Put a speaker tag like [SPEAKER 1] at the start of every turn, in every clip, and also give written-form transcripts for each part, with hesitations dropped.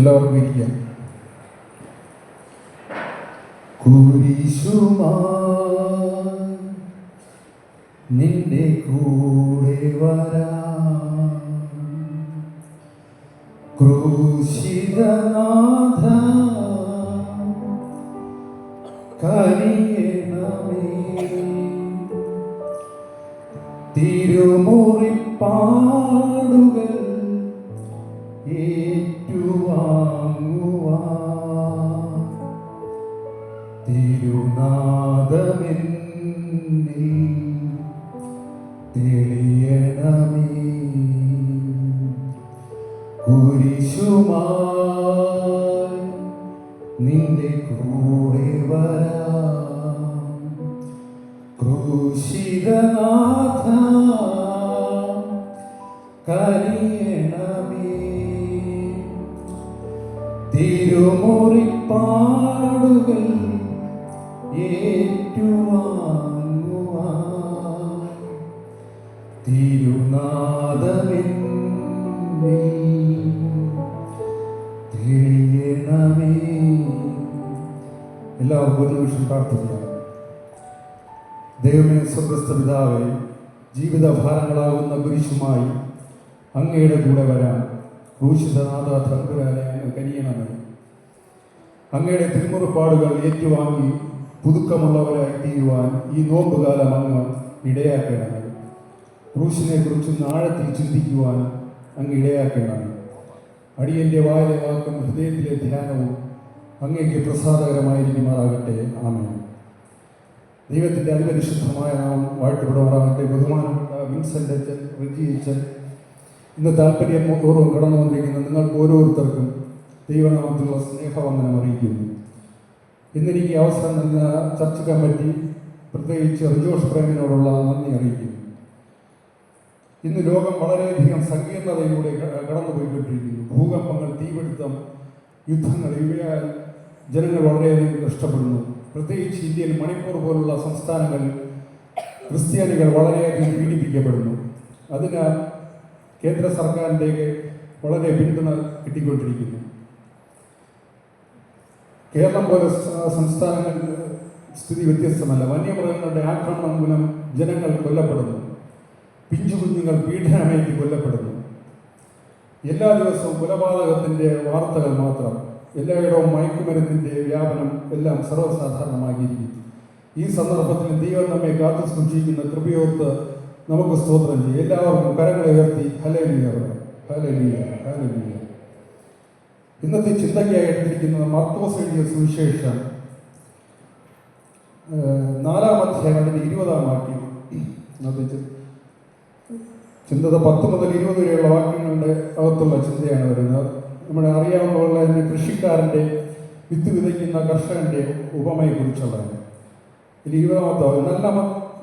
[SPEAKER 1] എല്ലാവർക്കും ഇരിക്കാം. കുരിശുമായി നിന്റെ കൂടെ വരാം, ക്രൂശിതനാഥ കനിയണമേ, തിരുമുറിപ്പാടുകൾ ഏറ്റുവാങ്ങുവാൻ തിരുനാഥമെന്നിൽ തെളിയണമേ. കുരിശുമായി നിന്റെ കൂടെ വരാം, ക്രൂശിതനാഥ കനിയണമേ, തിരുമുറിപ്പാടുകൾ ഏറ്റുവാങ്ങുവാൻ തിരുനാഥമെന്നിൽ തെളിയണമേ. എല്ലാവർക്കും ഒരു നിമിഷം പ്രാർത്ഥിക്കാം. ദൈവമേ, സ്വർഗ്ഗസ്ഥ പിതാവേ, ജീവിതഭാരങ്ങളാകുന്ന കുരിശുമായി അങ്ങയുടെ കൂടെ വരാൻ ക്രൂശിതനാഥ തമ്പുരാനെ അങ്ങ് കനിയണമേ. അങ്ങയുടെ തിരുമുറിപ്പാടുകൾ ഏറ്റുവാങ്ങി പുതുക്കമുള്ളവരായി തീരുവാൻ ഈ നോമ്പുകാലം അങ്ങ് ഇടയാക്കണമേ. ക്രൂശിനെ കുറിച്ച് ആഴത്തിൽ ചിന്തിക്കുവാൻ അങ്ങ് ഇടയാക്കണമേ. അടിയൻ്റെ വായിലെ വാക്കും ഹൃദയത്തിലെ ധ്യാനവും അങ്ങേക്ക് പ്രസാദകരമായിരിക്കുമാറാകട്ടെ. ആമേൻ. ദൈവത്തിൻ്റെ അതിപരിശുദ്ധമായ നാമം വാഴ്ത്തപ്പെടുമാറാകട്ടെ. ബഹുമാനപ്പെട്ട വിൻസെൻ്റ് അച്ഛൻ, റിജി അച്ഛൻ, ഇന്ന് താല്പര്യപൂർവ്വം കടന്നു വന്നിരിക്കുന്ന നിങ്ങൾക്ക് ഓരോരുത്തർക്കും ദൈവനാമത്തിലുള്ള സ്നേഹവന്ദനം അറിയിക്കുന്നു. ഇന്നെനിക്ക് അവസരം നൽകുന്ന ചർച്ച് കമ്മിറ്റി, പ്രത്യേകിച്ച് റിജോഷ് പ്രേമിനോടുള്ള നന്ദി അറിയിക്കുന്നു. ഇന്ന് ലോകം വളരെയധികം സങ്കീർണതയിലൂടെ കടന്നുപോയിക്കൊണ്ടിരിക്കുന്നു. ഭൂകമ്പങ്ങൾ, തീപിടുത്തം, യുദ്ധങ്ങൾ, ഇവയാൽ ജനങ്ങൾ വളരെയധികം കഷ്ടപ്പെടുന്നു. പ്രത്യേകിച്ച് ഇന്ത്യയിൽ മണിപ്പൂർ പോലുള്ള സംസ്ഥാനങ്ങളിൽ ക്രിസ്ത്യാനികൾ വളരെയധികം പീഡിപ്പിക്കപ്പെടുന്നു. അതിനാൽ കേന്ദ്ര സർക്കാരിൻ്റെ വളരെ പിന്തുണ കിട്ടിക്കൊണ്ടിരിക്കുന്നു. കേരളം പോലെ സംസ്ഥാനങ്ങളിൽ സ്ഥിതി വ്യത്യസ്തമല്ല. വന്യമൃഗങ്ങളുടെ ആക്രമണം മൂലം ജനങ്ങൾ കൊല്ലപ്പെടുന്നു. പിഞ്ചു കുഞ്ഞുങ്ങൾ പീഡനമേറ്റ് കൊല്ലപ്പെടുന്നു. എല്ലാ ദിവസവും കൊലപാതകത്തിൻ്റെ വാർത്തകൾ മാത്രം. എല്ലായിടവും മയക്കുമരുന്നിൻ്റെ വ്യാപനം എല്ലാം സർവ്വസാധാരണമാക്കിയിരിക്കുന്നു. ഈ സന്ദർഭത്തിൽ ദൈവം നമ്മെ കാത്തു സൂക്ഷിക്കുന്ന കൃപയോർത്ത് നമുക്ക് സ്തോത്രം ചെയ്യും. എല്ലാവർക്കും കരങ്ങളെ ഉയർത്തി ഹല്ലേലൂയ, ഹല്ലേലൂയ, ഹല്ലേലൂയ. ഇന്നത്തെ ചിന്തയ്ക്കായി എടുത്തിരിക്കുന്നത് മർക്കോസ് എഴുതിയ സുവിശേഷം 4-ാം അധ്യായം 20-ാം വാക്യം. ചിന്തത 10 മുതൽ 20 വരെയുള്ള വാക്യങ്ങളുടെ അകത്തുള്ള ചിന്തയാണ് വരുന്നത്. നമ്മുടെ അറിയാവുന്ന പോലെ തന്നെ കൃഷിക്കാരൻ്റെ വിത്ത് വിതയ്ക്കുന്ന കർഷകൻ്റെ ഉപമയെക്കുറിച്ചുള്ളതാണ്. 20-ാമത്തെ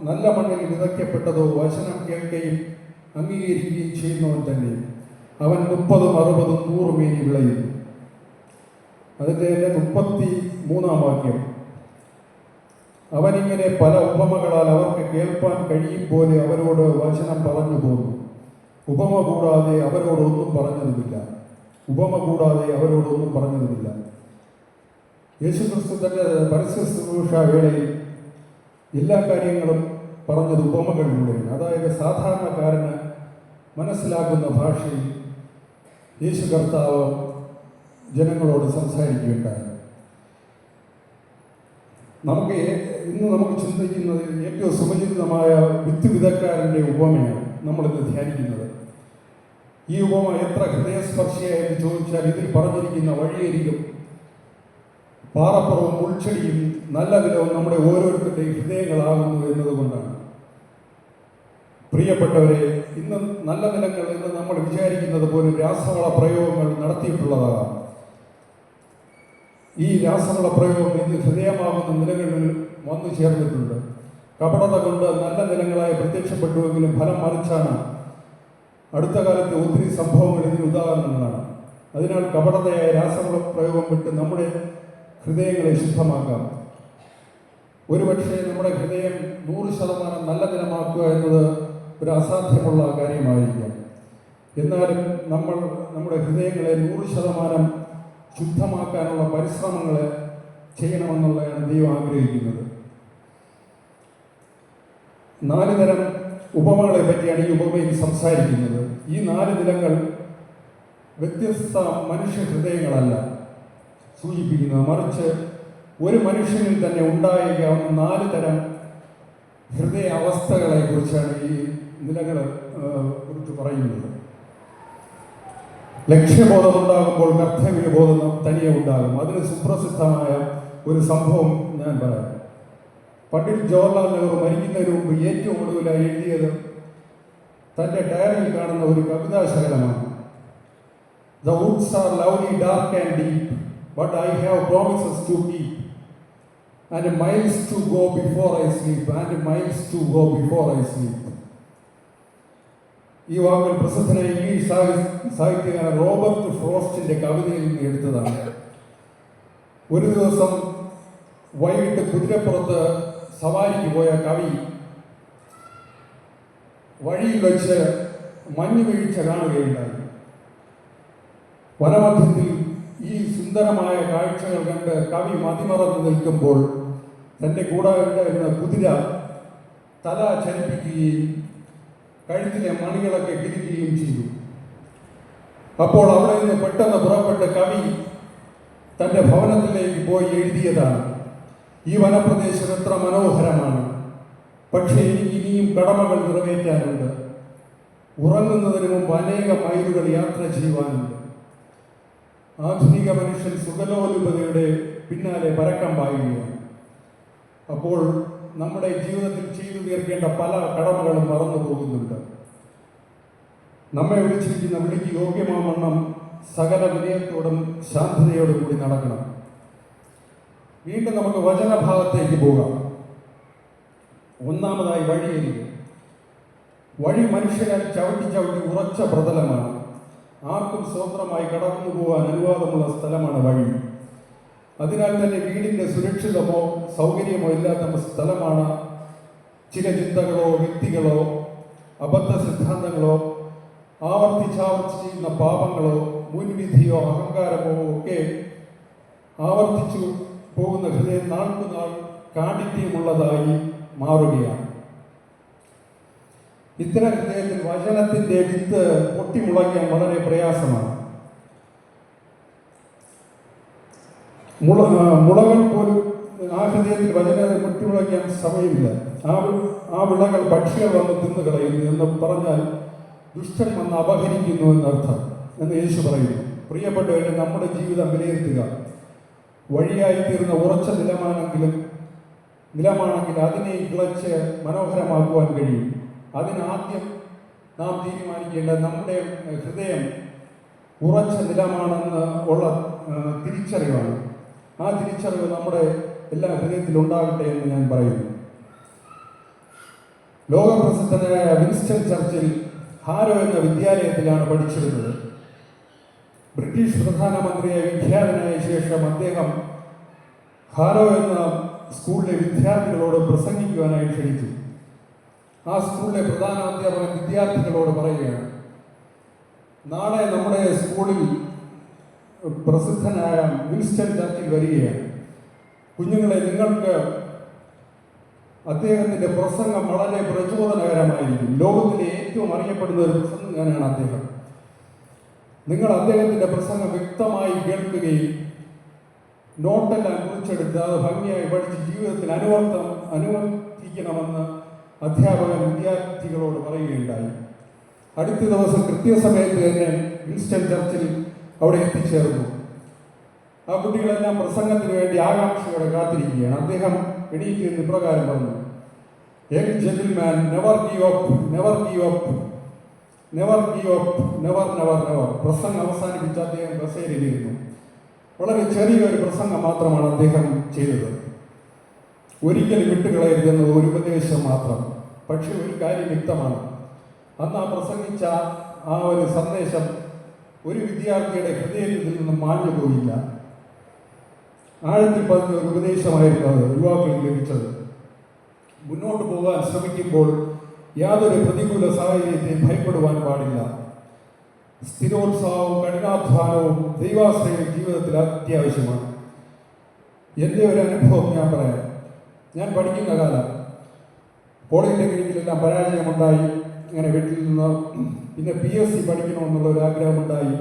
[SPEAKER 1] നല്ല മണ്ണിൽ വിതയ്ക്കപ്പെട്ടതോ വചനം കേൾക്കുകയും അംഗീകരിക്കുകയും ചെയ്യുന്നവൻ തന്നെ അവൻ 30, 60, 100 മേനി വിളയുന്നു. അതിൻ്റെ 33-ാം വാക്യം. അവനിങ്ങനെ പല ഉപമകളാൽ അവർക്ക് കേൾപ്പാൻ കഴിയും പോലെ അവരോട് വചനം പറഞ്ഞു പോന്നു. ഉപമ കൂടാതെ അവരോടൊന്നും പറഞ്ഞതുമില്ല. യേശുക്രിസ്തു തൻ്റെ പരസ്യ ശുശ്രൂഷ വേളയിൽ എല്ലാ കാര്യങ്ങളും പറഞ്ഞത് ഉപമകളിലൂടെയാണ്. അതായത് സാധാരണക്കാരന് മനസ്സിലാക്കുന്ന ഭാഷയിൽ യേശു കർത്താവ് ജനങ്ങളോട് സംസാരിക്കുകയുണ്ടായി. ഇന്ന് നമുക്ക് ചിന്തിക്കുന്നത് ഏറ്റവും സുപരിചിതമായ വിത്ത് വിതക്കാരൻ്റെ ഉപമയാണ് നമ്മളിന്ന് ധ്യാനിക്കുന്നത്. ഈ ഉപമ എത്ര ഹൃദയസ്പർശിയായെന്ന് ചോദിച്ചാൽ ഇതിൽ പറഞ്ഞിരിക്കുന്ന വഴിയരികും പാറപ്പുറവും മുൾച്ചെടിയും നല്ല നിലവും നമ്മുടെ ഓരോരുത്തരുടെയും ഹൃദയങ്ങളാകുന്നു എന്നതുകൊണ്ടാണ്. പ്രിയപ്പെട്ടവരെ, ഇന്ന് നല്ല നിലങ്ങൾ എന്ന് നമ്മൾ വിചാരിക്കുന്നത് പോലെ രാസവള പ്രയോഗങ്ങൾ നടത്തിയിട്ടുള്ളതാകാം. ഈ രാസവള പ്രയോഗങ്ങൾ ഇന്ന് ഹൃദയമാകുന്ന നിലങ്ങളിൽ വന്നു ചേർന്നിട്ടുണ്ട്. കപടത കൊണ്ട് നല്ല നിലങ്ങളായി പ്രത്യക്ഷപ്പെട്ടുവെങ്കിലും ഫലം മറിച്ചാണ്. അടുത്ത കാലത്തെ ഒത്തിരി സംഭവങ്ങൾ ഇതിന് ഉദാഹരണങ്ങളാണ്. അതിനാൽ കപടതയായ രാസവള പ്രയോഗം വിട്ട് നമ്മുടെ ഹൃദയങ്ങളെ ശുദ്ധമാക്കാം. ഒരുപക്ഷെ നമ്മുടെ ഹൃദയം 100% നല്ല നിലമാക്കുക എന്നത് ഒരു അസാധ്യമുള്ള കാര്യമായിരിക്കാം. എന്നാലും നമ്മൾ നമ്മുടെ ഹൃദയങ്ങളെ 100% ശുദ്ധമാക്കാനുള്ള പരിശ്രമങ്ങൾ ചെയ്യണമെന്നുള്ളതാണ് ദൈവം ആഗ്രഹിക്കുന്നത്. 4 തരം ഉപമകളെ പറ്റിയാണ് ഈ ഉപമയിൽ സംസാരിക്കുന്നത്. ഈ 4 നിലങ്ങൾ വ്യത്യസ്ത മനുഷ്യ ഹൃദയങ്ങളല്ല സൂചിപ്പിക്കുന്നത്, മറിച്ച് ഒരു മനുഷ്യനിൽ തന്നെ ഉണ്ടായേക്കാവുന്ന 4 തരം ഹൃദയ അവസ്ഥകളെ കുറിച്ചാണ് ഈ നിലകളെ കുറിച്ച് പറയുന്നത്. ലക്ഷ്യബോധം ഉണ്ടാകുമ്പോൾ കർത്തവ്യബോധം തനിയെ ഉണ്ടാകും. അതിന് സുപ്രസിദ്ധമായ ഒരു സംഭവം ഞാൻ പറയാം. പണ്ഡിറ്റ് ജവഹർലാൽ നെഹ്റു മരിക്കുന്നതിന് മുമ്പ് ഏറ്റവും ഒടുവിലായി എഴുതിയത് തൻ്റെ ഡയറിയിൽ കാണുന്ന ഒരു കവിതാശകലമാണ്. The woods are lovely, dark and deep, but I have promises to keep, and miles to go before I sleep, and miles to go before I sleep. ഈ വാക്കുകൾ പ്രസിദ്ധനായ ഇംഗ്ലീഷ് സാഹിത്യകാരൻ റോബർട്ട് ഫ്രോസ്റ്റിന്റെ കവിതയിൽ നിന്ന് എടുത്തതാണ്. ഒരു ദിവസം വൈകിട്ട് കുതിരപ്പുറത്ത് സവാരിക്ക് പോയ കവി വഴിയിൽ വെച്ച് മഞ്ഞ് വീഴ്ച കാണുകയുണ്ടായി. വനമധ്യത്തിൽ ഈ സുന്ദരമായ കാഴ്ചകൾ കണ്ട് കവി മതിമറന്ന് നിൽക്കുമ്പോൾ തൻ്റെ കൂടെ ഉണ്ടായിരുന്ന കുതിര തല ചലിപ്പിക്കുകയും കഴുത്തിലെ മണികളൊക്കെ കിരിക്കുകയും ചെയ്തു. അപ്പോൾ അവിടെ നിന്ന് പെട്ടെന്ന് പുറപ്പെട്ട കവി തൻ്റെ ഭവനത്തിലേക്ക് പോയി എഴുതിയതാണ്: ഈ വനപ്രദേശം എത്ര മനോഹരമാണ്, പക്ഷേ എനിക്ക് ഇനിയും കടമകൾ നിറവേറ്റാനുണ്ട്. ഉറങ്ങുന്നതിന് മുമ്പ് അനേകം മൈലുകൾ യാത്ര ചെയ്യുവാനുണ്ട്. ആധുനിക മനുഷ്യൻ സുഖലോലുപതയുടെ പിന്നാലെ പരക്കം പായുകയാണ്. അപ്പോൾ നമ്മുടെ ജീവിതത്തിൽ ചെയ്തു തീർക്കേണ്ട പല കടമകളും മറന്നു പോകുന്നുണ്ട്. നമ്മെ വിളിച്ചിരിക്കുന്ന വിളിക്ക് യോഗ്യമാവണ്ണം സകല വിനയത്തോടും ശാന്തതയോടും കൂടി നടക്കണം. വീണ്ടും നമുക്ക് വചനഭാഗത്തേക്ക് പോകാം. ഒന്നാമതായി വഴിയരികെ. വഴി മനുഷ്യരാൽ ചവിട്ടി ചവിട്ടി ഉറച്ച പ്രതലമാണ്. ആർക്കും സ്വതന്ത്രമായി കടന്നു പോകാൻ അനുവാദമുള്ള സ്ഥലമാണ് വഴി. അതിനാൽ തന്നെ വീടിൻ്റെ സുരക്ഷിതമോ സൗകര്യമോ ഇല്ലാത്ത സ്ഥലമാണ് ചില ചിന്തകളോ വ്യക്തികളോ അബദ്ധ സിദ്ധാന്തങ്ങളോ ആവർത്തിച്ചാവർത്തി ചെയ്യുന്ന പാപങ്ങളോ മുൻവിധിയോ അഹങ്കാരമോ ഒക്കെ ആവർത്തിച്ചു പോകുന്ന ഹൃദയം നാൾക്കുനാൾ കാഠിന്യമുള്ളതായി മാറുകയാണ്. ഇത്തരം ഹൃദയത്തിൽ വചനത്തിൻ്റെ വിത്ത് പൊട്ടിമുളയ്ക്കാൻ വളരെ പ്രയാസമാണ്. മുളകൾ പോലും ആ ഹൃദയത്തിൽ വചനം പൊട്ടിമുളയ്ക്കാൻ സമയമില്ല. ആ വിളകൾ പക്ഷികൾ വന്ന് തിന്നു കളയുന്നു എന്ന് പറഞ്ഞാൽ ദുഷ്ടൻ വന്ന് അപഹരിക്കുന്നു എന്നർത്ഥം എന്ന് യേശു പറയുന്നു. പ്രിയപ്പെട്ടവരെ, നമ്മുടെ ജീവിതം വിലയിരുത്തുക. വഴിയായിത്തീർന്ന ഉറച്ച നിലമാണെങ്കിൽ അതിനെ കിളച്ച് മനോഹരമാക്കുവാൻ കഴിയും. അതിനാദ്യം നാം തീരുമാനിക്കേണ്ടത് നമ്മുടെ ഹൃദയം ഉറച്ച നിലമാണെന്ന് ഉള്ള തിരിച്ചറിവാണ്. ആ തിരിച്ചറിവ് നമ്മുടെ എല്ലാ ഹൃദയത്തിലുണ്ടാകട്ടെ എന്ന് ഞാൻ പറയുന്നു. ലോകപ്രസിദ്ധനായ വിൻസ്റ്റൺ ചർച്ചിൽ ഹാരോ എന്ന വിദ്യാലയത്തിലാണ് പഠിച്ചിരുന്നത്. ബ്രിട്ടീഷ് പ്രധാനമന്ത്രിയായി വിഖ്യാതനായ ശേഷം അദ്ദേഹം ഹാരോ എന്ന സ്കൂളിലെ വിദ്യാർത്ഥികളോട് പ്രസംഗിക്കുവാനായി ക്ഷണിച്ചു. ആ സ്കൂളിലെ പ്രധാന അധ്യാപകൻ വിദ്യാർത്ഥികളോട് പറയുകയാണ്: നാളെ നമ്മുടെ സ്കൂളിൽ പ്രസിദ്ധനായ വിൻസ്റ്റൺ ചർച്ചിൽ വരികയാണ്. കുഞ്ഞുങ്ങളെ, നിങ്ങൾക്ക് അദ്ദേഹത്തിൻ്റെ പ്രസംഗം വളരെ പ്രചോദനകരമായിരിക്കും. ലോകത്തിലെ ഏറ്റവും അറിയപ്പെടുന്ന ഒരു പ്രസംഗകനാണ് അദ്ദേഹം. നിങ്ങൾ അദ്ദേഹത്തിൻ്റെ പ്രസംഗം വ്യക്തമായി കേൾക്കുകയും നോട്ടെല്ലാം കുറിച്ചെടുത്ത് അത് ഭംഗിയായി പഠിച്ച് ജീവിതത്തിൽ അനുവർത്തിക്കണമെന്ന് അധ്യാപകൻ വിദ്യാർത്ഥികളോട് പറയുകയുണ്ടായി. അടുത്ത ദിവസം കൃത്യസമയത്ത് തന്നെ വിൻസ്റ്റൺ ചർച്ചിൽ അവിടെ എത്തിച്ചേർന്നു. ആ കുട്ടികളെല്ലാം പ്രസംഗത്തിന് വേണ്ടി ആകാംക്ഷയോടെ കാത്തിരിക്കുകയാണ്. അദ്ദേഹം എണീറ്റ് ഇപ്രകാരം പറഞ്ഞു: young gentleman, never give up, never give up, never give up, never never never. പ്രസംഗം അവസാനിപ്പിച്ച് അദ്ദേഹം കസേരയിലിരുന്നു. വളരെ ചെറിയൊരു പ്രസംഗം മാത്രമാണ് അദ്ദേഹം ചെയ്തത്. ഒരിക്കലും വിട്ടുകളയരുതെന്നത് ഒരു ഉപദേശം മാത്രം. പക്ഷെ ഒരു കാര്യം വ്യക്തമാണ്: അന്ന് ആ പ്രസംഗിച്ച ആ ഒരു സന്ദേശം ഒരു വിദ്യാർത്ഥിയുടെ ഹൃദയത്തിൽ നിന്നും മാഞ്ഞു പോയില്ല. ആഴത്തിൽ പറഞ്ഞ ഒരു ഉപദേശമായിരുന്നു അത് യുവാക്കൾക്ക് ലഭിച്ചത്. മുന്നോട്ട് പോകാൻ ശ്രമിക്കുമ്പോൾ യാതൊരു പ്രതികൂല സാഹചര്യത്തെയും ഭയപ്പെടുവാൻ പാടില്ല. സ്ഥിരോത്സാഹവും കഠിനാധ്വാനവും ദൈവാശ്രയവും ജീവിതത്തിൽ അത്യാവശ്യമാണ്. എൻ്റെ ഒരു അനുഭവം ഞാൻ പറയാം. ഞാൻ പഠിക്കുന്ന കാലം പോളിടെക്നിക്കിലെല്ലാം പരാജയമുണ്ടായി. അങ്ങനെ വീട്ടിൽ നിന്ന് പിന്നെ PSC പഠിക്കണമെന്നുള്ള ഒരു ആഗ്രഹമുണ്ടായി.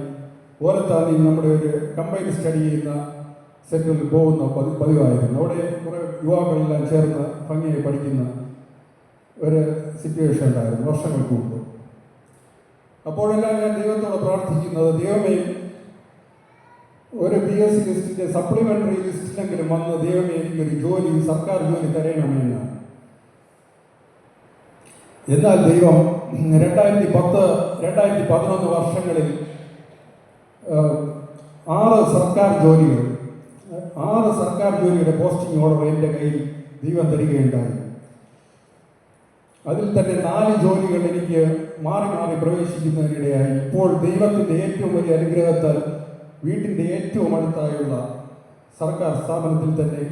[SPEAKER 1] ഓലത്താന്നി നമ്മുടെ ഒരു കമ്പൈൻ സ്റ്റഡി ചെയ്യുന്ന സെൻറ്ററിൽ പോകുന്ന പതിവായിരുന്നു. അവിടെ കുറേ യുവാക്കളെല്ലാം ചേർന്ന് ഭംഗിയായി പഠിക്കുന്ന ഒരു സിറ്റുവേഷൻ ഉണ്ടായിരുന്നു വർഷങ്ങൾക്ക് മുമ്പ്. അപ്പോഴെല്ലാം ഞാൻ ദൈവത്തോട് പ്രാർത്ഥിക്കുന്നത്, ദൈവമേ ഒരു PSC ലിസ്റ്റിൻ്റെ സപ്ലിമെൻ്ററി ലിസ്റ്റിലെങ്കിലും വന്ന് ദൈവമേ എനിക്കൊരു ജോലി, സർക്കാർ ജോലി തരണമെന്നാണ്. എന്നാൽ ദൈവം 2010, 2011 വർഷങ്ങളിൽ 6 സർക്കാർ ജോലിയുടെ പോസ്റ്റിംഗ് ഓർഡർ എൻ്റെ കയ്യിൽ ദൈവം തരികയുണ്ടായി. അതിൽ തന്നെ 4 ജോലികൾ എനിക്ക് മാറി മാറി പ്രവേശിക്കുന്നതിനിടയായി. ഇപ്പോൾ ദൈവത്തിൻ്റെ ഏറ്റവും വലിയ അനുഗ്രഹത്താൽ വീട്ടിൻ്റെ ഏറ്റവും അടുത്തായുള്ള സർക്കാർ സ്ഥാപനത്തിൽ തന്നെ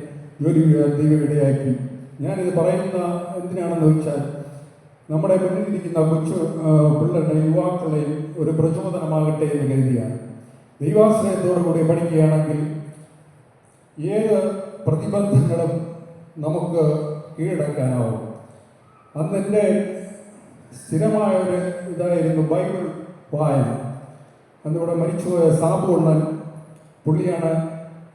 [SPEAKER 1] ജോലി ദൈവം ഇടയാക്കി. ഞാനിത് പറയുന്ന എന്തിനാണെന്ന് വെച്ചാൽ നമ്മുടെ മുന്നിലിരിക്കുന്ന കൊച്ചു പിള്ളേരുടെ യുവാക്കളെയും ഒരു പ്രചോദനമാകട്ടെ എന്ന് കരുതിയാണ്. ദൈവാശ്രയത്തോടു കൂടി പഠിക്കുകയാണെങ്കിൽ ഏത് പ്രതിബന്ധങ്ങളും നമുക്ക് കീഴടക്കാനാവും. അന്ന് എൻ്റെ സ്ഥിരമായ ഒരു ഇതായിരുന്നു ബൈബിൾ വായന. അന്നിവിടെ മരിച്ചുപോയ സാബുണ്ണൻ പുള്ളിയാണ്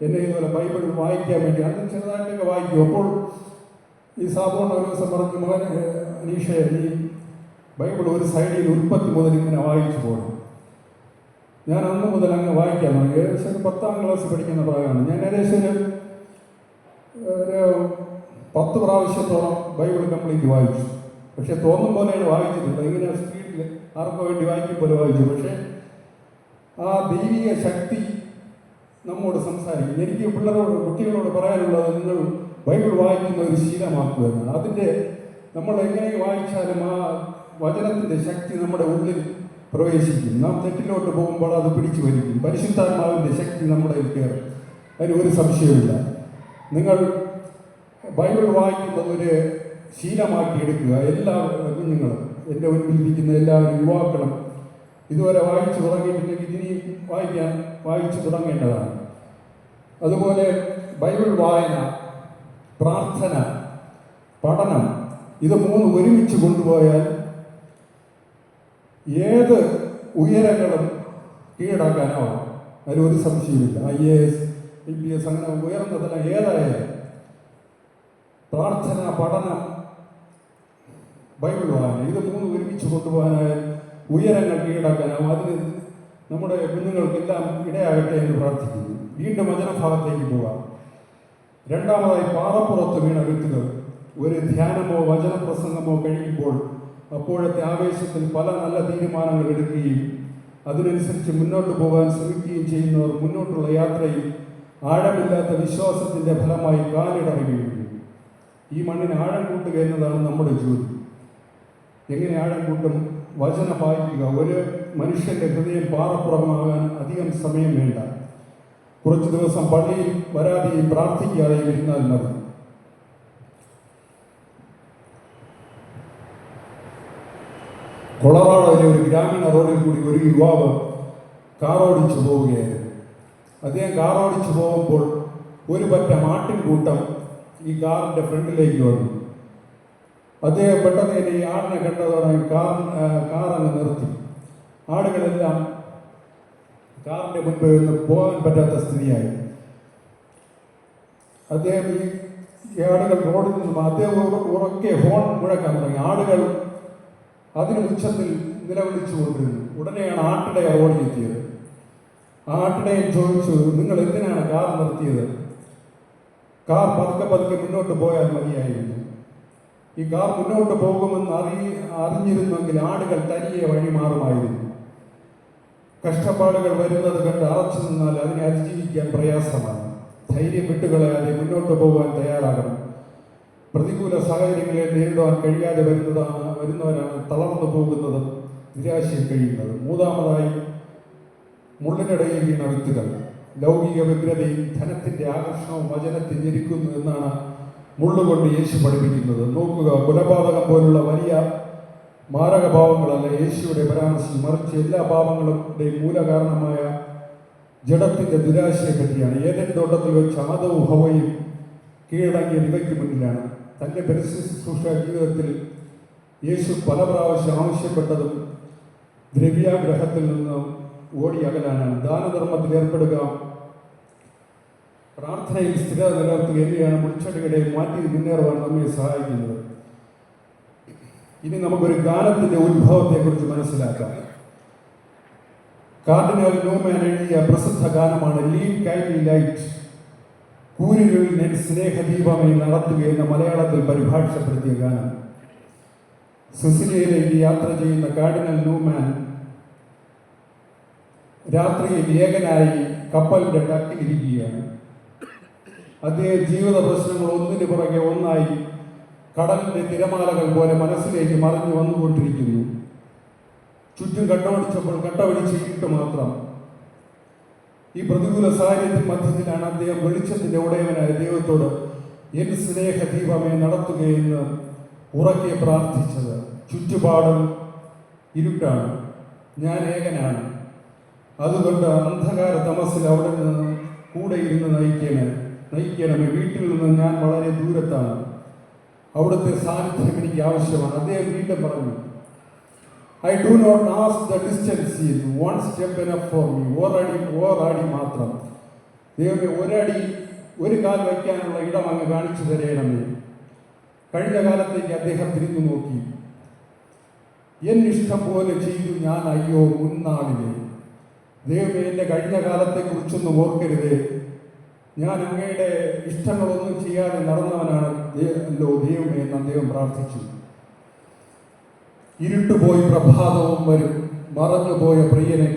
[SPEAKER 1] എന്നെ ഇതുപോലെ ബൈബിൾ വായിക്കാൻ വേണ്ടി അന്ന് ചെറുതായിട്ടൊക്കെ വായിക്കും. അപ്പോൾ ഈ സാബുണ്ണ ഒരു ദിവസം പറഞ്ഞു, മകൻ അനീഷ, ഈ ബൈബിൾ ഒരു സൈഡിൽ ഉൽപ്പത്തി മുതൽ ഇങ്ങനെ വായിച്ചു പോകണം. ഞാൻ അന്ന് മുതൽ അങ്ങ് വായിക്കാൻ തുടങ്ങി. ഏകദേശം ഒരു 10ാം ക്ലാസ് പഠിക്കുന്ന പ്രായമാണ്. ഞാൻ ഏകദേശം ഒരു 10 പ്രാവശ്യത്തോളം ബൈബിൾ കംപ്ലീറ്റ് വായിച്ചു. പക്ഷെ തോന്നും പോലെയാണ് വായിച്ചിട്ടില്ല. ഇങ്ങനെ സ്പീഡിൽ ആർക്കോ വേണ്ടി വായിക്കും പോലെ വായിച്ചു. പക്ഷേ ആ ദൈവിക ശക്തി നമ്മോട് സംസാരിക്കും. എനിക്ക് കുട്ടികളോട് പറയാനുള്ളത്, നിങ്ങൾ ബൈബിൾ വായിക്കുന്ന ഒരു ശീലമാക്കുക എന്നാണ്. അതിൻ്റെ നമ്മൾ എങ്ങനെ വായിച്ചാലും ആ വചനത്തിൻ്റെ ശക്തി നമ്മുടെ ഉള്ളിൽ പ്രവേശിക്കും. നാം തെറ്റിലോട്ട് പോകുമ്പോൾ അത് പിടിച്ചു വലിക്കും. പരിശുദ്ധാത്മാവിൻ്റെ ശക്തി നമ്മുടെ കയറും. അതിന് ഒരു സംശയമില്ല. നിങ്ങൾ ബൈബിൾ വായിക്കുന്നത് ഒരു ശീലമാക്കി എടുക്കുക. എല്ലാ കുഞ്ഞുങ്ങളും, എൻ്റെ മുൻപിലിരിക്കുന്ന എല്ലാവരും യുവാക്കളും ഇതുവരെ വായിച്ചു തുടങ്ങിയിട്ടുണ്ടെങ്കിൽ ഇനി വായിച്ചു തുടങ്ങേണ്ടതാണ്. അതുപോലെ ബൈബിൾ വായന, പ്രാർത്ഥന, പഠനം, ഇത് 3 ഒരുമിച്ച് കൊണ്ടുപോയാൽ ഏത് ഉയരങ്ങളും കീഴടക്കാനാവും. അതിലൊരു സംശയമില്ല. IAS, IPS അങ്ങനെ ഉയർന്നതല്ല ഏതായാലും പ്രാർത്ഥന, പഠനം, ബൈബിൾ വായന, ഇത് 3 ഒരുമിച്ച് കൊണ്ടുപോകാനായാൽ ഉയരങ്ങൾ കീഴടക്കാനാവും. അതിന് നമ്മുടെ കുഞ്ഞുങ്ങൾക്കെല്ലാം ഇടയാകട്ടെ എന്ന് പ്രാർത്ഥിക്കുന്നു. വീണ്ടും വചനഭാഗത്തേക്ക് പോകാം. രണ്ടാമതായി, പാറപ്പുറത്ത് വീണ വിത്തുകൾ. ഒരു ധ്യാനമോ വചനപ്രസംഗമോ കഴിയുമ്പോൾ അപ്പോഴത്തെ ആവേശത്തിൽ പല നല്ല തീരുമാനങ്ങൾ എടുക്കുകയും അതിനനുസരിച്ച് മുന്നോട്ട് പോകാൻ ശ്രമിക്കുകയും ചെയ്യുന്നവർ മുന്നോട്ടുള്ള യാത്രയിൽ ആഴമില്ലാത്ത വിശ്വാസത്തിൻ്റെ ഫലമായി കാലിടറുകയും. ഈ മണ്ണിന് ആഴം കൂട്ടുക എന്നതാണ് നമ്മുടെ ജോലി. എങ്ങനെ ആഴം കൂട്ടും? വചനം വായിക്കുക. ഒരു മനുഷ്യൻ്റെ ഹൃദയം പാറപ്പുറമാകാൻ അധികം സമയം വേണ്ട. കുറച്ച് ദിവസം പള്ളിയിൽ വരാതെയും പ്രാർത്ഥിക്കാതെയും ഇരുന്നാൽ മതി. കൊളറാഡോയിലെ ഒരു ഗ്രാമീണ റോഡിൽ കൂടി ഒരു യുവാവ് കാറോടിച്ചു പോവുകയായിരുന്നു. അദ്ദേഹം കാറോടിച്ചു പോകുമ്പോൾ ഒരു പറ്റ ആട്ടിൻകൂട്ടം ഈ കാറിൻ്റെ ഫ്രണ്ടിലേക്ക് വന്നു. അദ്ദേഹം പെട്ടെന്ന് തന്നെ ഈ ആടിനെ കണ്ടതോടെ കാറങ്ങ് നിർത്തി. ആടുകളെല്ലാം കാറിൻ്റെ മുൻപ് നിന്ന് പോകാൻ പറ്റാത്ത സ്ഥിതിയായി. അദ്ദേഹം ഈ ആടുകൾ റോഡിൽ നിന്നും അദ്ദേഹം ഉറക്കെ ഹോൺ മുഴക്കാൻ തുടങ്ങി. ആടുകൾ അതിന് ഉച്ചത്തിൽ നിലവിളിച്ചു കൊണ്ടിരുന്നു. ഉടനെയാണ് ആട്ടിടയ ഓടിയെത്തിയത്. ആട്ടിടയൻ ചോദിച്ചു, നിങ്ങൾ എന്തിനാണ് കാർ നിർത്തിയത്? കാർ പതുക്കെ മുന്നോട്ട് പോയാൽ മതിയായിരുന്നു. ഈ കാർ മുന്നോട്ട് പോകുമെന്ന് അറിഞ്ഞിരുന്നെങ്കിൽ ആടുകൾ തനിയെ വഴിമാറുമായിരുന്നു. കഷ്ടപ്പാടുകൾ വരുന്നത് കണ്ട് അറച്ചു നിന്നാൽ അതിനെ അതിജീവിക്കാൻ പ്രയാസമാണ്. ധൈര്യം വിട്ടുകളയാതെ മുന്നോട്ട് പോകാൻ തയ്യാറാകണം. പ്രതികൂല സാഹചര്യങ്ങളെ നേരിടാൻ കഴിയാതെ വരുന്നവരാണ് തളർന്നു പോകുന്നതും നിരാശയിൽ കഴിയുന്നത്. മൂന്നാമതായി, മുള്ളിനിടയിൽ വീണ വിത്തുകൾ. ലൗകിക വ്യഗ്രതയും ധനത്തിൻ്റെ ആകർഷണവും വചനത്തെ ഞെരുക്കുന്നു എന്നാണ് മുള്ളുകൊണ്ട് യേശു പഠിപ്പിക്കുന്നത്. നോക്കുക, കൊലപാതകം പോലുള്ള വലിയ മാരക പാവങ്ങളല്ല യേശുവിടെ പരാമർശിച്ചു, മറിച്ച് എല്ലാ പാവങ്ങളുടെയും മൂലകാരണമായ ജഡത്തിന്റെ ദുരാശയെ പറ്റിയാണ്. ഏതൻ തോട്ടത്തിൽ വെച്ച് ആദവും ഹവ്വയും കീഴടങ്ങിയ ഇവയ്ക്ക് മുന്നിലാണ്. തൻ്റെ പരസ്യ ശുശ്രൂഷ ജീവിതത്തിൽ യേശു പല പ്രാവശ്യം ആവശ്യപ്പെട്ടതും ദ്രവ്യാഗ്രഹത്തിൽ നിന്ന് ഓടി അകലാനാണ്. ദാനധർമ്മത്തിൽ ഏർപ്പെടുക, പ്രാർത്ഥനയിൽ സ്ഥിരത നിലനിർത്തുക എന്നിവയാണ് മുൾച്ചെടികളെ മാറ്റി മുന്നേറുവാൻ നമ്മെ സഹായിക്കുന്നത്. ഇനി നമുക്കൊരു ഗാനത്തിന്റെ ഉത്ഭവത്തെക്കുറിച്ച് മനസ്സിലാക്കാം. കാർഡിനൽ ന്യൂമാൻ എഴുതിയ പ്രസിദ്ധ ഗാനമാണ് ലീൻ കൈൻഡ്ലി ലൈറ്റ്, കൂരിരുളിൽ ഞാൻ സ്നേഹദീപമായി നടത്തുക എന്ന മലയാളത്തിൽ പരിഭാഷപ്പെടുത്തിയ ഗാനം. സിസിലിയയിലേക്ക് യാത്ര ചെയ്യുന്ന കാർഡിനൽ ന്യൂമാൻ രാത്രിയിൽ ഏകനായി കപ്പലിന്റെ ടക്കിലിരിക്കുകയാണ്. അദ്ദേഹം ജീവിത പ്രശ്നങ്ങൾ ഒന്നിനു പുറകെ ഒന്നായി കടലിന്റെ തിരമാലകൾ പോലെ മനസ്സിലേക്ക് മറിഞ്ഞു വന്നുകൊണ്ടിരിക്കുന്നു. ചുറ്റും കട്ടപിടിച്ചപ്പോൾ കട്ടപിടിച്ച് ഇരുട്ട് മാത്രം. ഈ പ്രതികൂല സാഹചര്യത്തിൽ മധ്യത്തിലാണ് അദ്ദേഹം വെളിച്ചത്തിന്റെ ഉടയവനായ ദൈവത്തോട് എൻ സ്നേഹ ദീപമേ നടത്തുകയെന്ന് ഉറക്കെ പ്രാർത്ഥിച്ചത്. ചുറ്റുപാടും ഇരുട്ടാണ്, ഞാൻ ഏകനാണ്, അതുകൊണ്ട് അന്ധകാര തമസിൽ അവിടെ നിന്ന് കൂടെ ഇരുന്ന് നയിക്കണമേ. വീട്ടിൽ നിന്ന് ഞാൻ വളരെ ദൂരത്താണ്, അവിടുത്തെ സാന്നിധ്യം എനിക്ക് ആവശ്യമാണ്. അദ്ദേഹം വീണ്ടും പറഞ്ഞു, I do not ask the distance is one step enough for me. ഓരടി മാത്രം ദൈവമേ, ഒരു കാൽ വയ്ക്കാനുള്ള ഇടം അങ്ങ് കാണിച്ചു തരയണമേ. കഴിഞ്ഞ കാലത്തേക്ക് അദ്ദേഹം തിരിഞ്ഞു നോക്കി. എന്നിഷ്ടം പോലെ ചെയ്തു ഞാൻ അയ്യോ മുൻനാളിലെ. ദൈവമേ, എൻ്റെ കഴിഞ്ഞ കാലത്തെക്കുറിച്ചൊന്നും ഓർക്കരുതേ. ഞാൻ അങ്ങയുടെ ഇഷ്ടങ്ങളൊന്നും ചെയ്യാതെ നടന്നവനാണ് ദൈവമേ എന്ന് അദ്ദേഹം പ്രാർത്ഥിച്ചു. ഇരുട്ടുപോയി പ്രഭാതവും വരും, മറഞ്ഞുപോയ പ്രിയനെ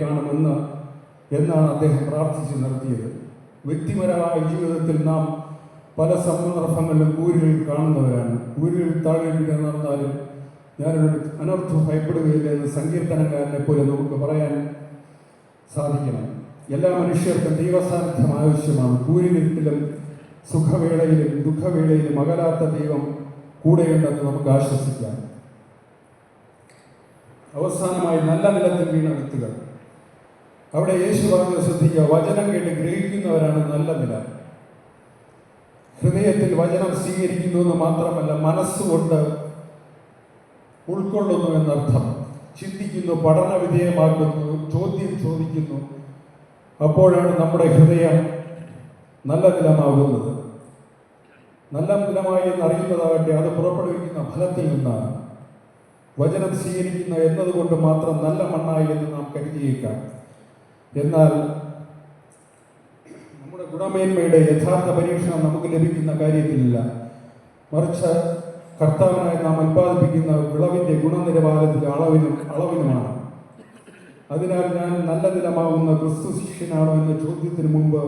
[SPEAKER 1] എന്നാണ് അദ്ദേഹം പ്രാർത്ഥിച്ച് നടത്തിയത്. വ്യക്തിപരമായ ജീവിതത്തിൽ നാം പല സന്ദർഭങ്ങളിലും കൂരുകൾ കാണുന്നവരാണ്. കൂരുകൾ താഴെ നടന്നാലും ഞാനൊരു അനർത്ഥം ഭയപ്പെടുകയില്ല എന്ന് സങ്കീർത്തനക്കാരനെ പോലെ നമുക്ക് പറയാൻ സാധിക്കണം. എല്ലാ മനുഷ്യർക്കും ദൈവസാന്നിധ്യം ആവശ്യമാണ്. കൂരിരുട്ടിലും സുഖവേളയിലും ദുഃഖവേളയിലും അകലാത്ത ദൈവം കൂടെയുണ്ടെന്ന് നമുക്ക് ആശ്വസിക്കാം. അവസാനമായി നല്ല നിലത്തിൽ വീണ വിത്തുകൾ. അവിടെ യേശു പറഞ്ഞത് ശ്രദ്ധിക്കുക, വചനം കേട്ട് ഗ്രഹിക്കുന്നവരാണ് നല്ല നില. ഹൃദയത്തിൽ വചനം സ്വീകരിക്കുന്നു എന്ന് മാത്രമല്ല, മനസ്സുകൊണ്ട് ഉൾക്കൊള്ളുന്നു എന്നർത്ഥം. ചിന്തിക്കുന്നു, പഠന വിധേയമാക്കുന്നു, ചോദ്യം ചോദിക്കുന്നു. അപ്പോഴാണ് നമ്മുടെ ഹൃദയം നല്ല നിലമാകുന്നത്. നല്ല നിലമായി എന്നറിയുന്നതാകട്ടെ അത് പുറപ്പെടുവിക്കുന്ന ഫലത്തിൽ നിന്നാണ്. വചനം സ്വീകരിക്കുന്ന എന്നതുകൊണ്ട് മാത്രം നല്ല മണ്ണായി എന്ന് നാം കരുതിയേക്കാം. എന്നാൽ നമ്മുടെ ഗുണമേന്മയുടെ യഥാർത്ഥ പരീക്ഷണം നമുക്ക് ലഭിക്കുന്ന കാര്യത്തിലില്ല, മറിച്ച് കർത്താവിനായി നാം ഉൽപ്പാദിപ്പിക്കുന്ന വിളവിൻ്റെ ഗുണനിലവാരത്തിൽ അളവിനുമാണ്. അതിനാൽ ഞാൻ നല്ല നിലമാകുന്ന ക്രിസ്തു ശിഷ്യനാണോ എന്ന ചോദ്യത്തിന് മുമ്പ്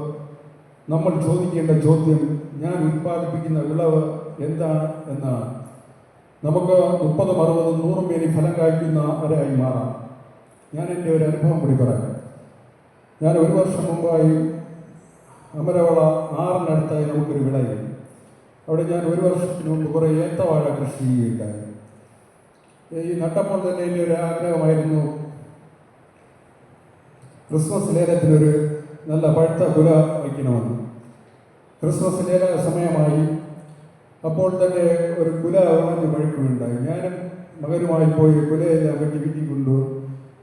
[SPEAKER 1] നമ്മൾ ചോദിക്കേണ്ട ചോദ്യം, ഞാൻ ഉൽപ്പാദിപ്പിക്കുന്ന വിളവ് എന്താണ് എന്നാണ്. നമുക്ക് 30, 60, 100 മേനി ഫലം കായ്ക്കുന്നവരായി മാറാം. ഞാൻ എൻ്റെ ഒരു അനുഭവം കൂടി പറയാം. ഞാൻ 1 വർഷം മുമ്പായി അമരവള 6-നടുത്തായി നമുക്കൊരു വിളയിൽ, അവിടെ ഞാൻ 1 വർഷത്തിന് മുമ്പ് കുറേ ഏത്തവാഴ കൃഷി ചെയ്യുകയുണ്ടായി. ഈ നട്ടപ്പോൾ തന്നെ എൻ്റെ ഒരു ആഗ്രഹമായിരുന്നു ക്രിസ്മസ് ലേലത്തിനൊരു നല്ല പഴുത്ത കുല വയ്ക്കണമെന്ന്. ക്രിസ്മസ് ലേല സമയമായി. അപ്പോൾ തന്നെ ഒരു കുല വാങ്ങി വഴുക്കുകയുണ്ടായി. ഞാനും മകനുമായി പോയി കുലയെല്ലാം വീട്ടിൽ കൊണ്ടു.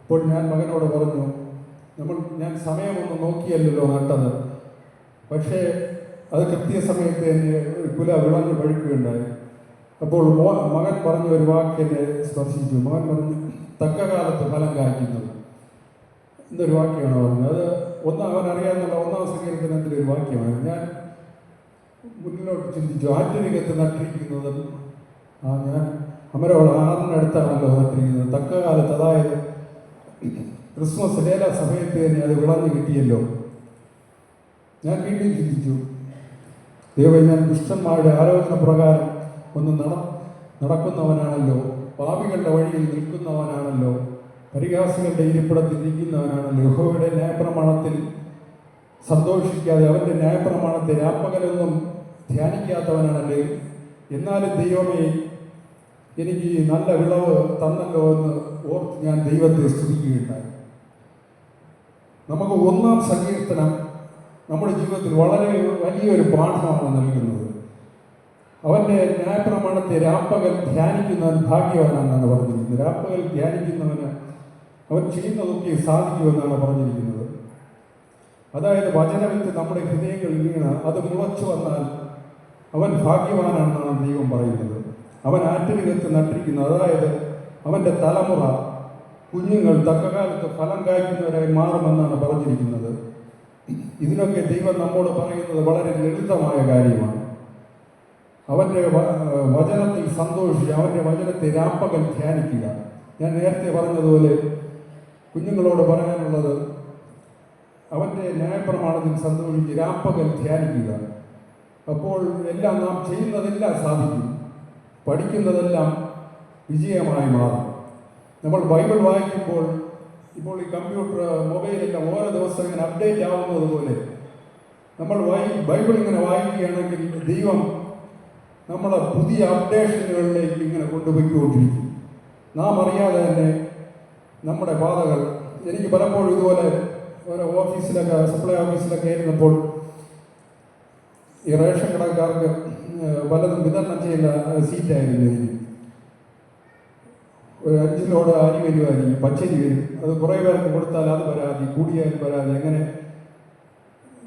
[SPEAKER 1] അപ്പോൾ ഞാൻ മകനോട് പറഞ്ഞു, ഞാൻ സമയമൊന്നും നോക്കിയല്ലോ നട്ടത്, പക്ഷേ അത് കൃത്യസമയത്ത് എന്നെ ഒരു കുല വിളഞ്ഞ് വഴുക്കുകയുണ്ടായി. അപ്പോൾ മകൻ പറഞ്ഞ ഒരു വാക്ക് എന്നെ സ്പർശിച്ചു. മകൻ പറഞ്ഞു, തക്ക കാലത്ത് ഫലം കായ്ക്കുന്നത് എന്നൊരു വാക്യമാണ് പറഞ്ഞത്. അത് അവൻ അറിയാവുന്ന 1-ാം സങ്കീർത്തനത്തിലെ ഒരു വാക്യമാണ്. ഞാൻ മുന്നിലോട്ട് ചിന്തിച്ചു, ആറ്റരികത്ത് നട്ടിരിക്കുന്നത് ഞാൻ അമരവള 6-നടുത്താണല്ലോ നട്ടിരിക്കുന്നത്. തക്ക കാലത്ത്, അതായത് ക്രിസ്മസ് ലേല സമയത്ത് തന്നെ അത് വിളഞ്ഞു കിട്ടിയല്ലോ. ഞാൻ വീണ്ടും ചിന്തിച്ചു, ദൈവമേ, ഞാൻ ദുഷ്ടന്മാരുടെ ആലോചന പ്രകാരം ഒന്ന് നടക്കുന്നവനാണല്ലോ, പാപികളുടെ വഴിയിൽ നിൽക്കുന്നവനാണല്ലോ, പരിഹാസികളുടെ ഇരിപ്പിടത്തിൽ ഇരിക്കുന്നവനാണല്ലോ, യഹോവയുടെ ന്യായപ്രമാണത്തിൽ സന്തോഷിക്കാതെ അവൻ്റെ ന്യായപ്രമാണത്തെ രാപ്പകലൊന്നും ധ്യാനിക്കാത്തവനാണല്ലേ. എന്നാലും ദൈവമേ, എനിക്ക് ഈ നല്ല വിളവ് തന്നല്ലോ എന്ന് ഓർത്ത് ഞാൻ ദൈവത്തെ സ്തുതിക്കുകയുണ്ടായി. നമുക്ക് 1-ാം സങ്കീർത്തനം നമ്മുടെ ജീവിതത്തിൽ വളരെ വലിയൊരു പാഠമാണ് നൽകുന്നത്. അവൻ്റെ ന്യായപ്രമാണത്തെ രാപ്പകൽ ധ്യാനിക്കുന്നവൻ ഭാഗ്യവാനാണെന്നാണ് പറഞ്ഞിരിക്കുന്നത്. രാപ്പകൽ ധ്യാനിക്കുന്നവന് അവൻ ചെയ്യുന്നതൊക്കെ സാധിക്കുമെന്നാണ് പറഞ്ഞിരിക്കുന്നത്. അതായത് വചനവിത്ത് നമ്മുടെ ഹൃദയങ്ങളിൽ വീണ് അത് മുളച്ചു വന്നാൽ അവൻ ഭാഗ്യവാനാണെന്നാണ് ദൈവം പറയുന്നത്. അവൻ ആറ്റിനകത്ത് നട്ടിരിക്കുന്നു, അതായത് അവൻ്റെ തലമുറ കുഞ്ഞുങ്ങൾ തക്കകാലത്ത് ഫലം കായ്ക്കുന്നവരായി മാറുമെന്നാണ് പറഞ്ഞിരിക്കുന്നത്. ഇതിനൊക്കെ ദൈവം നമ്മോട് പറയുന്നത് വളരെ ലളിതമായ കാര്യമാണ്. അവൻ്റെ വചനത്തിൽ സന്തോഷിച്ച് അവൻ്റെ വചനത്തെ രാപ്പകൽ ധ്യാനിക്കുക. ഞാൻ നേരത്തെ പറഞ്ഞതുപോലെ കുഞ്ഞുങ്ങളോട് പറയാനുള്ളത് അവൻ്റെ ന്യായപ്രമാണത്തിൽ സന്തോഷിച്ച് രാപ്പകൽ ധ്യാനിക്കുക. അപ്പോൾ എല്ലാം നാം ചെയ്യുന്നതെല്ലാം സാധിക്കും, പഠിക്കുന്നതെല്ലാം വിജയമായി മാറും. നമ്മൾ ബൈബിൾ വായിക്കുമ്പോൾ ഇപ്പോൾ ഈ കമ്പ്യൂട്ടർ മൊബൈലെല്ലാം ഓരോ ദിവസം ഇങ്ങനെ അപ്ഡേറ്റ് ആവുന്നത് പോലെ നമ്മൾ ബൈബിൾ ഇങ്ങനെ വായിക്കുകയാണെങ്കിൽ ദൈവം നമ്മളെ പുതിയ അപ്ഡേഷനുകളിലേക്ക് ഇങ്ങനെ കൊണ്ടുപോയിക്കൊണ്ടിരിക്കും. നാം അറിയാതെ തന്നെ നമ്മുടെ പാതകൾ, എനിക്ക് പലപ്പോഴും ഇതുപോലെ ഓരോ ഓഫീസിലൊക്കെ സപ്ലൈ ഓഫീസിലൊക്കെ ഇരുന്നപ്പോൾ ഈ റേഷൻ കടക്കാർക്ക് പലതും വിതരണം ചെയ്യുന്ന സീറ്റായിരുന്നു എനിക്ക്. ഒരു 5 ലോഡ് അരി വരുമായിരിക്കും, പച്ചരി വരും. അത് കുറേ പേർക്ക് കൊടുത്താൽ അത് പരാതി, കൂടിയാൽ പരാതി, അങ്ങനെ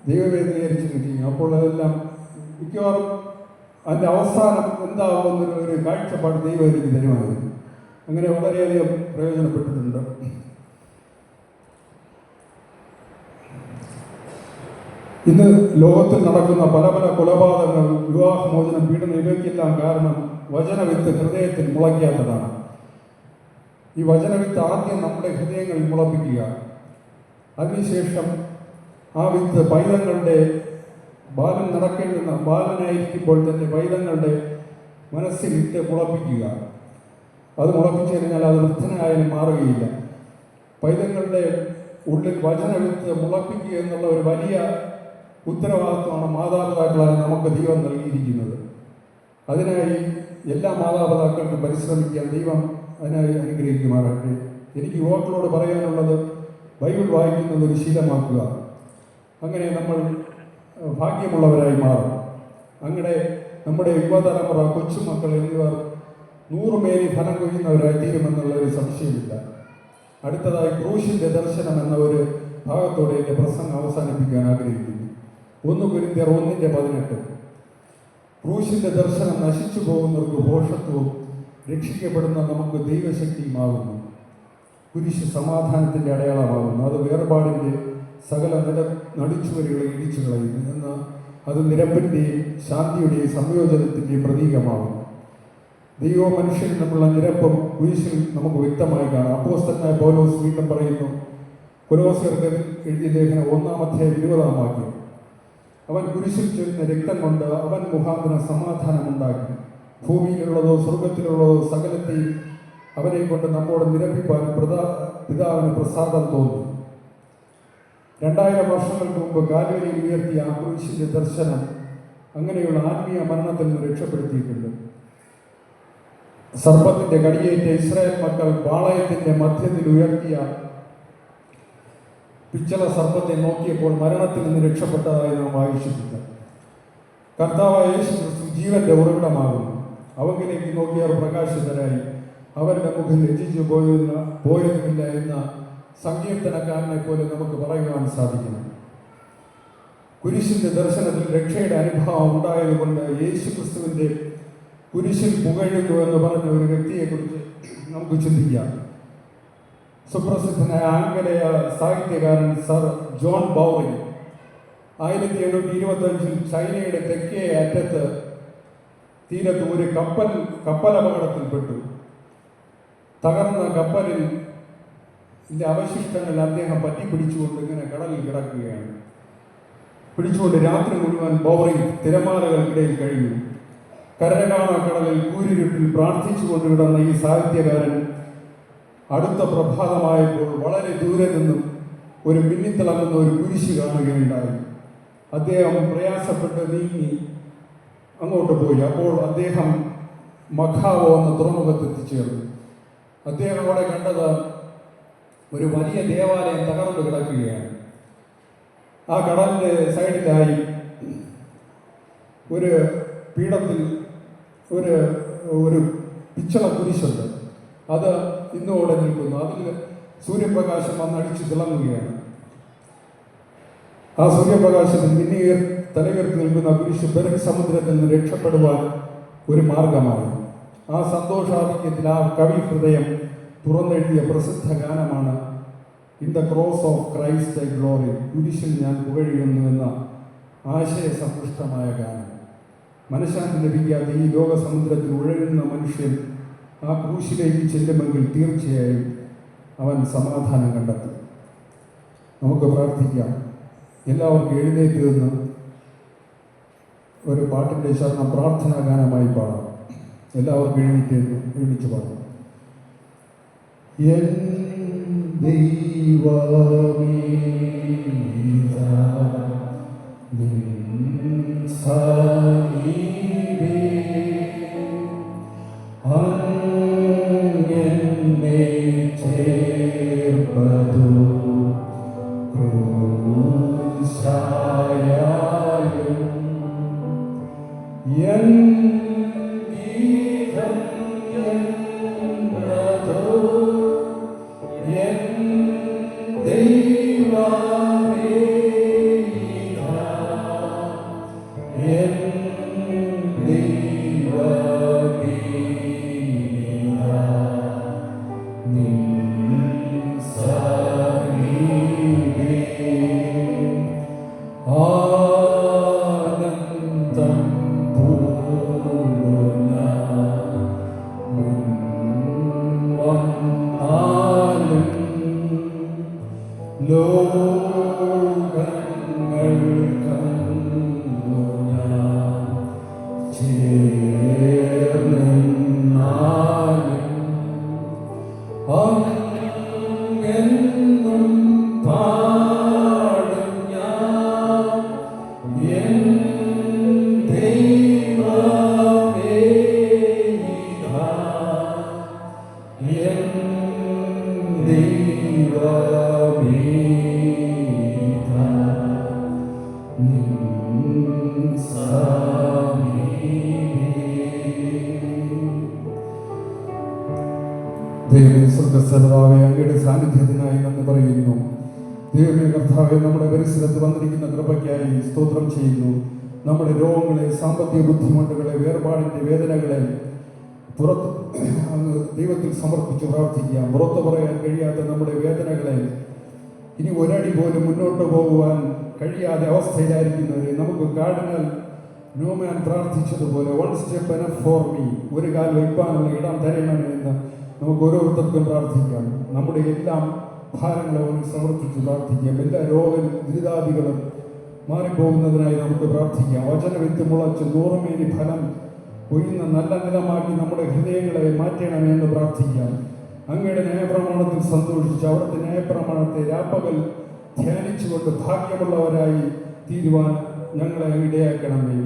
[SPEAKER 1] ദൈവവേദീകരിച്ച് ചെയ്യും. അപ്പോൾ അതെല്ലാം മിക്കവാറും അതിൻ്റെ അവസാനം എന്താവുന്നൊരു കാഴ്ചപ്പാട് ദൈവം എനിക്ക് തരുമായിരുന്നു. അങ്ങനെ വളരെയധികം പ്രയോജനപ്പെട്ടിട്ടുണ്ട്. ഇന്ന് ലോകത്തിൽ നടക്കുന്ന പല പല കൊലപാതകങ്ങൾ, വിവാഹമോചനം, പീഡനം, ഇവയ്ക്കെല്ലാം കാരണം വചനവിത്ത് ഹൃദയത്തിൽ മുളയ്ക്കാത്തതാണ്. ഈ വചനവിത്ത് ആദ്യം നമ്മുടെ ഹൃദയങ്ങളിൽ മുളപ്പിക്കുക. അതിനുശേഷം ആ വിത്ത് പൈതങ്ങളുടെ ബാലനായിരിക്കുമ്പോൾ തന്നെ പൈതങ്ങളുടെ മനസ്സിലിട്ട് മുളപ്പിക്കുക. അത് മുളപ്പിച്ചു കഴിഞ്ഞാൽ അത് വൃദ്ധനായാലും മാറുകയില്ല. പൈതങ്ങളുടെ ഉള്ളിൽ വചനവിത്ത് മുളപ്പിക്കുക എന്നുള്ള ഒരു വലിയ ഉത്തരവാദിത്വമാണ് മാതാപിതാക്കളായി നമുക്ക് ദൈവം നൽകിയിരിക്കുന്നത്. അതിനായി എല്ലാ മാതാപിതാക്കൾക്കും പരിശ്രമിക്കാൻ ദൈവം അതിനായി അനുഗ്രഹിക്കുമാറാകട്ടെ. എനിക്ക് യുവാക്കളോട് പറയാനുള്ളത് ബൈബിൾ വായിക്കുന്നത് ഒരു ശീലമാക്കുക. അങ്ങനെ നമ്മൾ ഭാഗ്യമുള്ളവരായി മാറും. അങ്ങനെ നമ്മുടെ യുവതലമുറ, കൊച്ചുമക്കൾ എന്നിവർ 100 മേനി ഫലം കൊയ്യുന്നവരായി തീരുമെന്നുള്ള ഒരു സംശയമില്ല. അടുത്തതായി ക്രൂശിൻ്റെ ദർശനം എന്ന ഒരു ഭാഗത്തോടെ എൻ്റെ പ്രസംഗം അവസാനിപ്പിക്കാൻ ആഗ്രഹിക്കുന്നു. 1 കൊരിന്ത്യർ 1:18. ക്രൂശിൻ്റെ ദർശനം നശിച്ചു പോകുന്നവർക്ക് ഭോഷത്വവും രക്ഷിക്കപ്പെടുന്ന നമുക്ക് ദൈവശക്തിയുമാകുന്നു. കുരിശ് സമാധാനത്തിൻ്റെ അടയാളമാകുന്നു. അത് വേർപാടിൻ്റെ സകല നടിച്ചുവരികളെ ഇടിച്ചു കളയുന്നു. എന്നാൽ അത് നിരപ്പിൻ്റെയും ശാന്തിയുടെയും സംയോജനത്തിൻ്റെയും പ്രതീകമാകുന്നു. ദൈവവും മനുഷ്യനും തമ്മിലുള്ള നിരപ്പും കുരിശിൽ നമുക്ക് വ്യക്തമായി കാണാം. അപ്പോസ്തലനായ പൗലോസ് വീണ്ടും പറയുന്നു, കൊലോസ്യർക്ക് എഴുതിയ ലേഖനം 1-ാം വാക്യം, അവൻ കുരിശിൽ ചൊരിഞ്ഞ രക്തം കൊണ്ട് അവൻ മുഖാന്തരം സമാധാനമുണ്ടാക്കി. ഭൂമിയിലുള്ളതോ സ്വർഗത്തിലുള്ളതോ സകലത്തെയും അവനെ കൊണ്ട് നമ്മോട് നിരപ്പിപ്പാൻ പിതാവിന് പ്രസാദം തോന്നി. 2000 വർഷങ്ങൾക്ക് മുമ്പ് കാൽവരിയിൽ ഉയർത്തിയ ആ കുരിശിൻ്റെ ദർശനം അങ്ങനെയുള്ള ആത്മീയ മരണത്തിൽ നിന്ന് രക്ഷപ്പെടുത്തിയിട്ടുണ്ട്. സർപ്പത്തിൻ്റെ കടിയേറ്റ ഇസ്രായേൽ മക്കൾ പാളയത്തിൻ്റെ മധ്യത്തിൽ ഉയർത്തിയ പിച്ചള സർപ്പത്തെ നോക്കിയപ്പോൾ മരണത്തിൽ നിന്ന് രക്ഷപ്പെട്ടതായി നാം വായിച്ചിട്ടുണ്ട്. കർത്താവായ യേശു ക്രിസ്തു ജീവന്റെ ഉറവിടമാകുന്നു. അവങ്കിലേക്ക് നോക്കിയവർ പ്രകാശിതരായി, അവരുടെ മുഖം രചിച്ചു പോയതുമില്ല എന്ന സങ്കീർത്തനക്കാരനെ പോലെ നമുക്ക് പറയുവാൻ സാധിക്കണം. കുരിശിൻ്റെ ദർശനത്തിൽ രക്ഷയുടെ അനുഭവം ഉണ്ടായതുകൊണ്ട് യേശു ക്രിസ്തുവിൻ്റെ കുരിശിൽ പുകഴുന്നു എന്ന് പറഞ്ഞ ഒരു വ്യക്തിയെക്കുറിച്ച് നമുക്ക് ചിന്തിക്കാം. സുപ്രസിദ്ധനായ ആംഗലേയ സാഹിത്യകാരൻ സർ ജോൺ ബൗറിംഗ് 1725 ചൈനയുടെ തെക്കേ അറ്റത്ത് തീരത്ത് ഒരു കപ്പലപകടത്തിൽപ്പെട്ടു. തകർന്ന കപ്പലിൽ അവശിഷ്ടങ്ങൾ അദ്ദേഹം പറ്റിപ്പിടിച്ചുകൊണ്ട് ഇങ്ങനെ കടലിൽ കിടക്കുകയാണ്. പിടിച്ചുകൊണ്ട് രാത്രി മുഴുവൻ ബൗറിംഗ് തിരമാലകൾക്കിടയിൽ കഴിഞ്ഞു. കരകാണക്കടലിൽ കൂരിരുട്ടിൽ പ്രാർത്ഥിച്ചുകൊണ്ട് കിടന്ന ഈ സാഹിത്യകാരൻ അടുത്ത പ്രഭാതമായപ്പോൾ വളരെ ദൂരെ നിന്നും ഒരു മിന്നിത്തിളങ്ങുന്ന ഒരു കുരിശ് കാണുകയുണ്ടായി. അദ്ദേഹം പ്രയാസപ്പെട്ട് നീങ്ങി അങ്ങോട്ട് പോയി. അപ്പോൾ അദ്ദേഹം മഖാവോ എന്ന തുറമുഖത്ത് എത്തിച്ചേർന്നു. അദ്ദേഹം അവിടെ കണ്ടത് ഒരു വലിയ ദേവാലയം തകർന്നു കിടക്കുകയാണ്. ആ കടലിൻ്റെ സൈഡിലായി ഒരു പീഠത്തിൽ ഒരു ഒരു പിച്ചള കുരിശുണ്ട്. അത് ഇന്നോടെ നിൽക്കുന്നു. അതിൽ സൂര്യപ്രകാശം വന്നടിച്ച് തിളങ്ങുകയാണ്. ആ സൂര്യപ്രകാശത്തിൽ തലയുയർത്തി നിൽക്കുന്ന കുരിശ് ബെറിക് സമുദ്രത്തിൽ നിന്ന് രക്ഷപ്പെടുവാൻ ഒരു മാർഗമായി. ആ സന്തോഷാധിക്യത്തിൽ ആ കവി ഹൃദയം തുറന്നെഴുതിയ പ്രസിദ്ധ ഗാനമാണ് in the cross of Christ glory, കുരിശിൽ ഞാൻ പുകഴിയുന്നു എന്ന ആശയസമ്പുഷ്ടമായ ഗാനം. മനഃശാന്തി ലഭിക്കാത്ത ഈ ലോകസമുദ്രത്തിൽ ഉഴലുന്ന മനുഷ്യൻ ആ ക്രൂശിലേക്ക് ചെല്ലുമെങ്കിൽ തീർച്ചയായും അവൻ സമാധാനം കണ്ടെത്തും. നമുക്ക് പ്രാർത്ഥിക്കാം. എല്ലാവർക്കും എഴുന്നേറ്റ് നിന്ന് ഒരു പാട്ടിൻ്റെ ശരണം പ്രാർത്ഥനാ ഗാനമായി പാടാം. എല്ലാവർക്കും എഴുന്നേറ്റ് പാടാം. എൻ ദൈവമേ സ്വർഗ്ഗസ്ഥലതാവേ, അങ്ങയുടെ സാന്നിധ്യത്തിനായി നന്ദി പറയുന്നു. ദൈവമേ കർത്താവേ, നമ്മുടെ പരിസരത്ത് വന്നിരിക്കുന്ന കൃപയ്ക്കായി സ്തോത്രം ചെയ്യുന്നു. നമ്മുടെ രോഗങ്ങളെ, സാമ്പത്തിക ബുദ്ധിമുട്ടുകളെ, വേർപാടിൻ്റെ വേദനകളെ പുറത്ത് അങ്ങ് ദൈവത്തിൽ സമർപ്പിച്ച് പ്രാർത്ഥിക്കാം. പുറത്ത് പറയാൻ കഴിയാത്ത നമ്മുടെ വേദനകളെ, ഇനി ഒരടി പോലും മുന്നോട്ട് പോകുവാൻ കഴിയാതെ അവസ്ഥയിലായിരിക്കുന്നവരെ നമുക്ക് കാർഡിനൽ ന്യൂമാൻ പ്രാർത്ഥിച്ചതുപോലെ one step enough for me, ഒരു കാൽ വയ്പ്പാനുള്ള ഇടം തരണമെന്ന് നമുക്ക് ഓരോരുത്തർക്കും പ്രാർത്ഥിക്കാം. നമ്മുടെ എല്ലാം ഭാരങ്ങളും സമർപ്പിച്ച് പ്രാർത്ഥിക്കാം. എല്ലാ ദുരിതാദികളും മാറിപ്പോകുന്നതിനായി നമുക്ക് പ്രാർത്ഥിക്കാം. വചനവിത്ത് മുളച്ച് 100 മേനി ഫലം കൊയ്യുന്ന നല്ല നിലമാക്കി നമ്മുടെ ഹൃദയങ്ങളെ മാറ്റണമെന്ന് പ്രാർത്ഥിക്കാം. അങ്ങയുടെ ന്യായപ്രമാണത്തിൽ സന്തോഷിച്ച് അവിടുത്തെ ന്യായപ്രമാണത്തെ രാപ്പകൽ ധ്യാനിച്ചുകൊണ്ട് ഭാഗ്യമുള്ളവരായി തീരുവാൻ ഞങ്ങളെ ഇടയാക്കണമേ.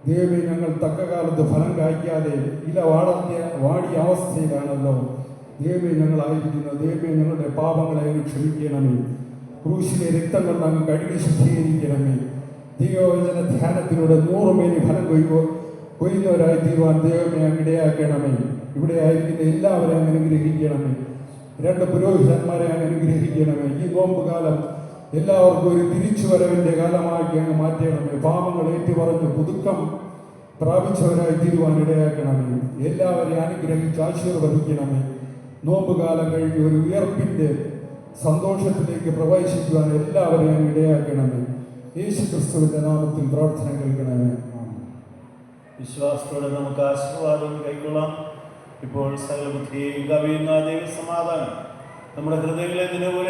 [SPEAKER 1] ദൈവമേ, ഞങ്ങൾ തക്ക കാലത്ത് ഫലം കായ്ക്കാതെ ഇല വാടിയ അവസ്ഥയിലാണല്ലോ ദൈവമേ ഞങ്ങളായിരിക്കുന്നത്. ദൈവമേ, ഞങ്ങളുടെ പാപങ്ങളെ അങ്ങ് ക്ഷമിക്കണമേ. ക്രൂശിലെ രക്തം കൊണ്ട് അങ്ങ് കഴുകി ശുദ്ധീകരിക്കണമേ. ദൈവവചന ധ്യാനത്തിലൂടെ 100 മേനി ഫലം കൊയ്യുന്നവരായി തീരുവാൻ ദൈവമേ അങ്ങ് ഇടയാക്കണമേ. ഇവിടെ ആയിരിക്കുന്ന എല്ലാവരെയും അങ്ങ് അനുഗ്രഹിക്കണമേ. 2 പുരോഹിതന്മാരെ അങ്ങ് അനുഗ്രഹിക്കണമേ. ഈ നോമ്പ് കാലം എല്ലാവർക്കും ഒരു തിരിച്ചുവരവിൻ്റെ കാലമാക്കി അങ്ങ് മാറ്റണമേ. പാപങ്ങൾ ഏറ്റുപറഞ്ഞ് പുതുക്കം പ്രാപിച്ചവരായി തീരുവാൻ ഇടയാക്കണമേ. എല്ലാവരെയും അനുഗ്രഹിച്ച് ആശീർവദിക്കണമേ. നോമ്പുകാലം കഴിഞ്ഞ് ഒരു ഉയർപ്പിൻ്റെ സന്തോഷത്തിലേക്ക് പ്രവേശിക്കുവാൻ എല്ലാവരെയും ഇടയാക്കണമേ. യേശുക്രിസ്തുവിന്റെ നാമത്തിൽ പ്രാർത്ഥന കേൾക്കണമേ.
[SPEAKER 2] വിശ്വാസത്തോടെ നമുക്ക് ആശീർവാദം കൈക്കൊള്ളാം. ഇപ്പോൾ സകല ബുദ്ധിയെയും കവിയുന്ന ദൈവസമാധാനം നമ്മുടെ ഹൃദയങ്ങളെ നിലപോലെ